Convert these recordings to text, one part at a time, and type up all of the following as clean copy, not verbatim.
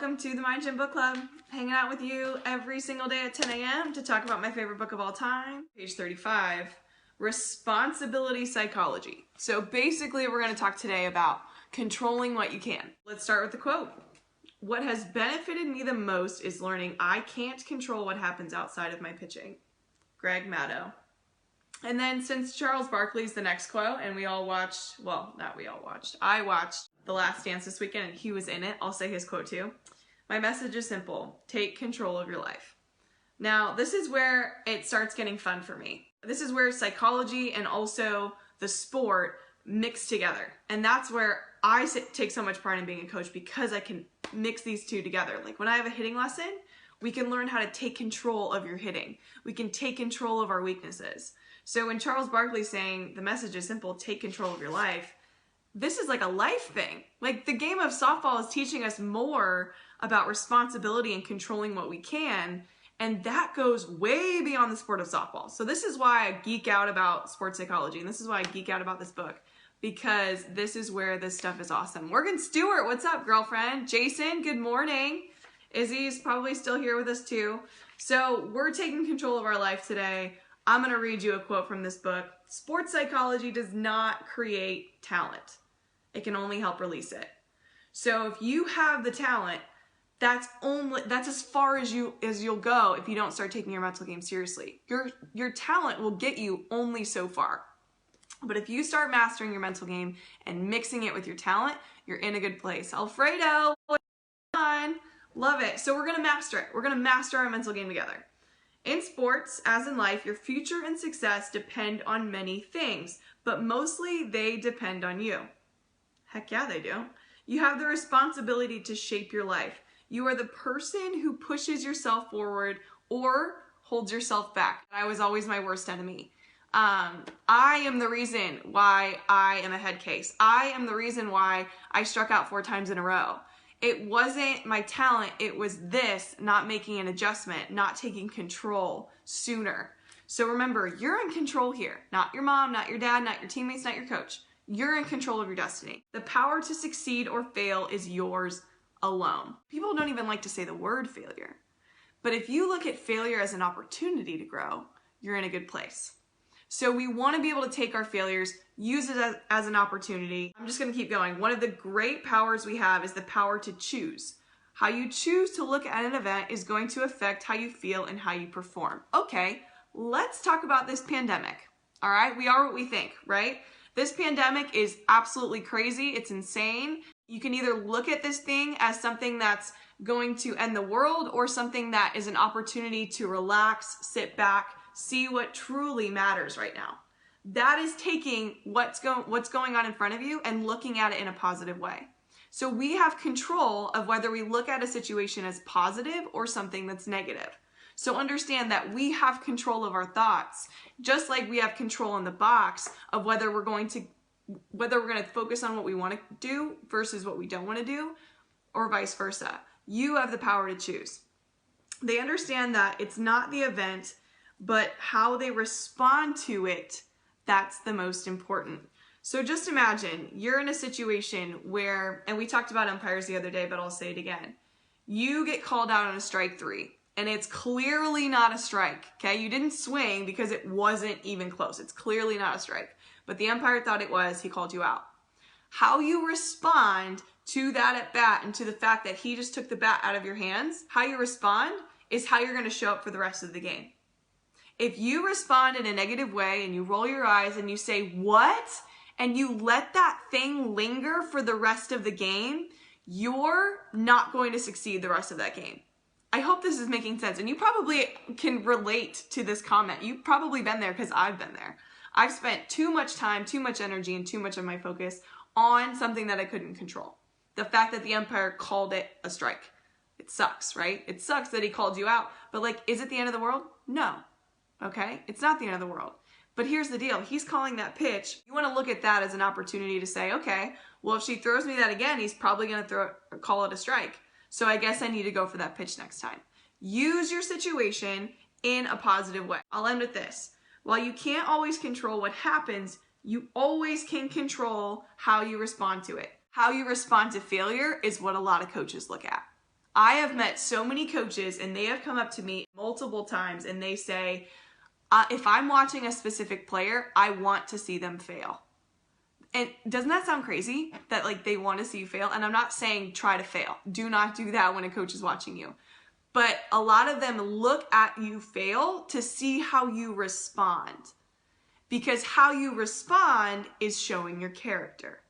Welcome to the Mind Gym Book Club. Hanging out with you every single day at 10 a.m. to talk about my favorite book of all time. Page 35, Responsibility Psychology. So basically we're going to talk today about controlling what you can. Let's start with the quote. What has benefited me the most is learning I can't control what happens outside of my pitching. Greg Maddow. And then since Charles Barkley's the next quote, and we all watched, well, not we all watched, I watched The Last Dance this weekend and he was in it, I'll say his quote too. My message is simple, take control of your life. Now, this is where it starts getting fun for me. This is where psychology and also the sport mix together. And that's where I take so much pride in being a coach, because I can mix these two together. Like when I have a hitting lesson, we can learn how to take control of your hitting. We can take control of our weaknesses. So when Charles Barkley's saying the message is simple, take control of your life, this is like a life thing. Like the game of softball is teaching us more about responsibility and controlling what we can, and that goes way beyond the sport of softball. So this is why I geek out about sports psychology, and this is why I geek out about this book, because this is where this stuff is awesome. Morgan Stewart, what's up, girlfriend? Jason, good morning. Izzy's probably still here with us too. So we're taking control of our life today. I'm going to read you a quote from this book. Sports psychology does not create talent. It can only help release it. So if you have the talent, that's as far as you'll go if you don't start taking your mental game seriously. Your talent will get you only so far. But if you start mastering your mental game and mixing it with your talent, you're in a good place. Alfredo, love it. So we're going to master it. We're going to master our mental game together. In sports, as in life, your future and success depend on many things, but mostly they depend on you. Heck yeah, they do. You have the responsibility to shape your life. You are the person who pushes yourself forward or holds yourself back. I was always my worst enemy. I am the reason why I am a head case. I am the reason why I struck out 4 times in a row. It wasn't my talent, it was this, not making an adjustment, not taking control sooner. So remember, you're in control here. Not your mom, not your dad, not your teammates, not your coach. You're in control of your destiny. The power to succeed or fail is yours alone. People don't even like to say the word failure. But if you look at failure as an opportunity to grow, you're in a good place. So we want to be able to take our failures, use it as an opportunity. I'm just going to keep going. One of the great powers we have is the power to choose. How you choose to look at an event is going to affect how you feel and how you perform. Okay, let's talk about this pandemic. All right, we are what we think, right? This pandemic is absolutely crazy. It's insane. You can either look at this thing as something that's going to end the world or something that is an opportunity to relax, sit back, see what truly matters right now. That is taking what's going on in front of you and looking at it in a positive way. So we have control of whether we look at a situation as positive or something that's negative. So understand that we have control of our thoughts, just like we have control in the box of whether we're going to focus on what we want to do versus what we don't want to do, or vice versa. You have the power to choose. They understand that it's not the event, but how they respond to it, that's the most important. So just imagine you're in a situation where, and we talked about umpires the other day, but I'll say it again. You get called out on a strike 3, and it's clearly not a strike, okay? You didn't swing because it wasn't even close. It's clearly not a strike, but the umpire thought it was, he called you out. How you respond to that at bat and to the fact that he just took the bat out of your hands, how you respond is how you're gonna show up for the rest of the game. If you respond in a negative way and you roll your eyes and you say, what? And you let that thing linger for the rest of the game, you're not going to succeed the rest of that game. I hope this is making sense. And you probably can relate to this comment. You've probably been there because I've been there. I've spent too much time, too much energy, and too much of my focus on something that I couldn't control. The fact that the umpire called it a strike. It sucks, right? It sucks that he called you out. But like, is it the end of the world? No. Okay, it's not the end of the world. But here's the deal. He's calling that pitch. You want to look at that as an opportunity to say, okay, well, if she throws me that again, he's probably going to call it a strike. So I guess I need to go for that pitch next time. Use your situation in a positive way. I'll end with this. While you can't always control what happens, you always can control how you respond to it. How you respond to failure is what a lot of coaches look at. I have met so many coaches and they have come up to me multiple times and they say, if I'm watching a specific player, I want to see them fail. And doesn't that sound crazy that like they want to see you fail? And I'm not saying try to fail. Do not do that when a coach is watching you. But a lot of them look at you fail to see how you respond. Because how you respond is showing your character.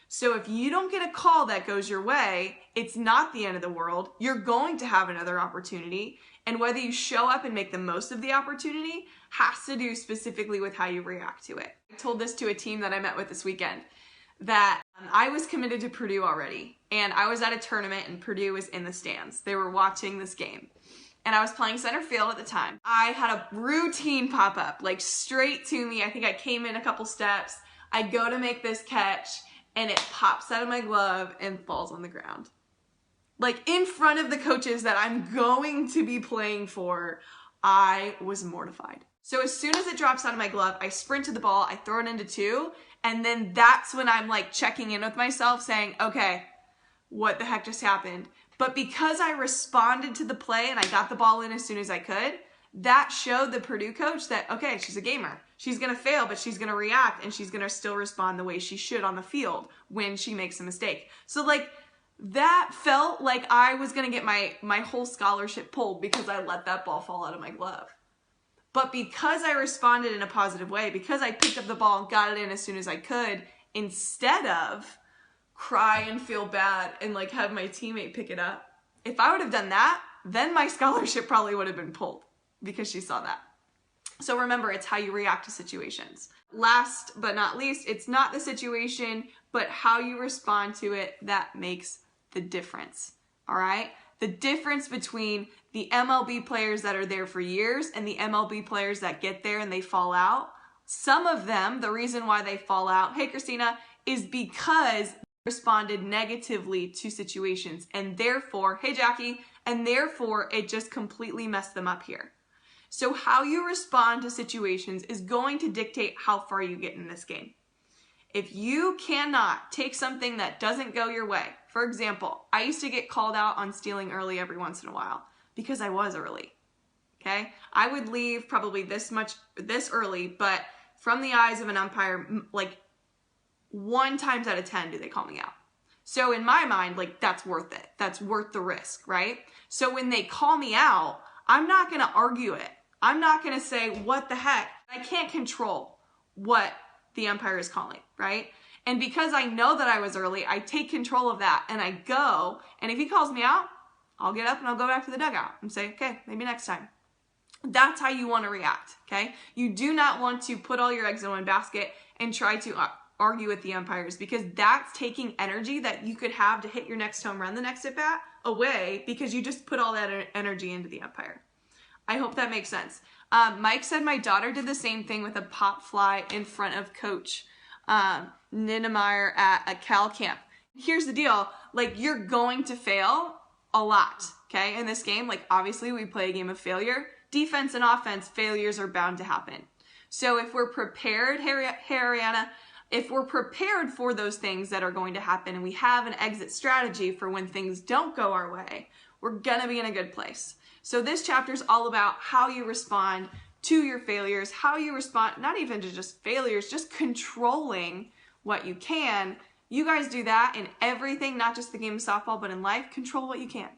So if you don't get a call that goes your way, it's not the end of the world. You're going to have another opportunity. And whether you show up and make the most of the opportunity has to do specifically with how you react to it. I told this to a team that I met with this weekend, that I was committed to Purdue already. And I was at a tournament and Purdue was in the stands. They were watching this game. And I was playing center field at the time. I had a routine pop up, like straight to me. I think I came in a couple steps. I go to make this catch and it pops out of my glove and falls on the ground. Like in front of the coaches that I'm going to be playing for, I was mortified. So as soon as it drops out of my glove, I sprint to the ball, I throw it into two, and then that's when I'm like checking in with myself saying, okay, what the heck just happened? But because I responded to the play and I got the ball in as soon as I could, that showed the Purdue coach that, okay, she's a gamer. She's going to fail, but she's going to react and she's going to still respond the way she should on the field when she makes a mistake. So like that felt like I was going to get my whole scholarship pulled because I let that ball fall out of my glove. But because I responded in a positive way, because I picked up the ball and got it in as soon as I could, instead of cry and feel bad and like have my teammate pick it up, if I would have done that, then my scholarship probably would have been pulled because she saw that. So remember, it's how you react to situations. Last but not least, it's not the situation, but how you respond to it that makes the difference, all right? The difference between the MLB players that are there for years and the MLB players that get there and they fall out. Some of them, the reason why they fall out, hey Christina, is because they responded negatively to situations and therefore, hey Jackie, and therefore it just completely messed them up here. So how you respond to situations is going to dictate how far you get in this game. If you cannot take something that doesn't go your way, for example, I used to get called out on stealing early every once in a while because I was early, okay? I would leave probably this early, but from the eyes of an umpire, like 1 times out of 10 do they call me out. So in my mind, like that's worth it. That's worth the risk, right? So when they call me out, I'm not gonna argue it. I'm not gonna say, what the heck? I can't control what the umpire is calling, right? And because I know that I was early, I take control of that and I go, and if he calls me out, I'll get up and I'll go back to the dugout and say, okay, maybe next time. That's how you want to react, okay? You do not want to put all your eggs in one basket and try to argue with the umpires because that's taking energy that you could have to hit your next home run the next at bat away because you just put all that energy into the umpire. I hope that makes sense. Mike said my daughter did the same thing with a pop fly in front of Coach Ninemeyer at a Cal camp. Here's the deal, like you're going to fail a lot, okay? In this game, like obviously we play a game of failure. Defense and offense, failures are bound to happen. So if we're prepared, hey Ariana, if we're prepared for those things that are going to happen and we have an exit strategy for when things don't go our way, we're gonna be in a good place. So this chapter is all about how you respond to your failures, how you respond, not even to just failures, just controlling what you can. You guys do that in everything, not just the game of softball, but in life. Control what you can,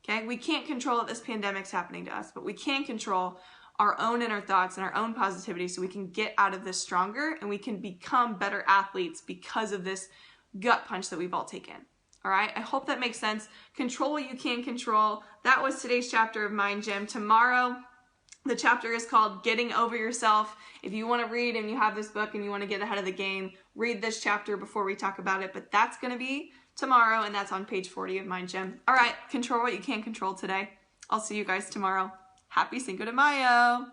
okay? We can't control that this pandemic's happening to us, but we can control our own inner thoughts and our own positivity so we can get out of this stronger and we can become better athletes because of this gut punch that we've all taken. All right, I hope that makes sense. Control what you can control. That was today's chapter of Mind Gym. Tomorrow, the chapter is called Getting Over Yourself. If you want to read and you have this book and you want to get ahead of the game, read this chapter before we talk about it. But that's going to be tomorrow, and that's on page 40 of Mind Gym. All right, control what you can control today. I'll see you guys tomorrow. Happy Cinco de Mayo.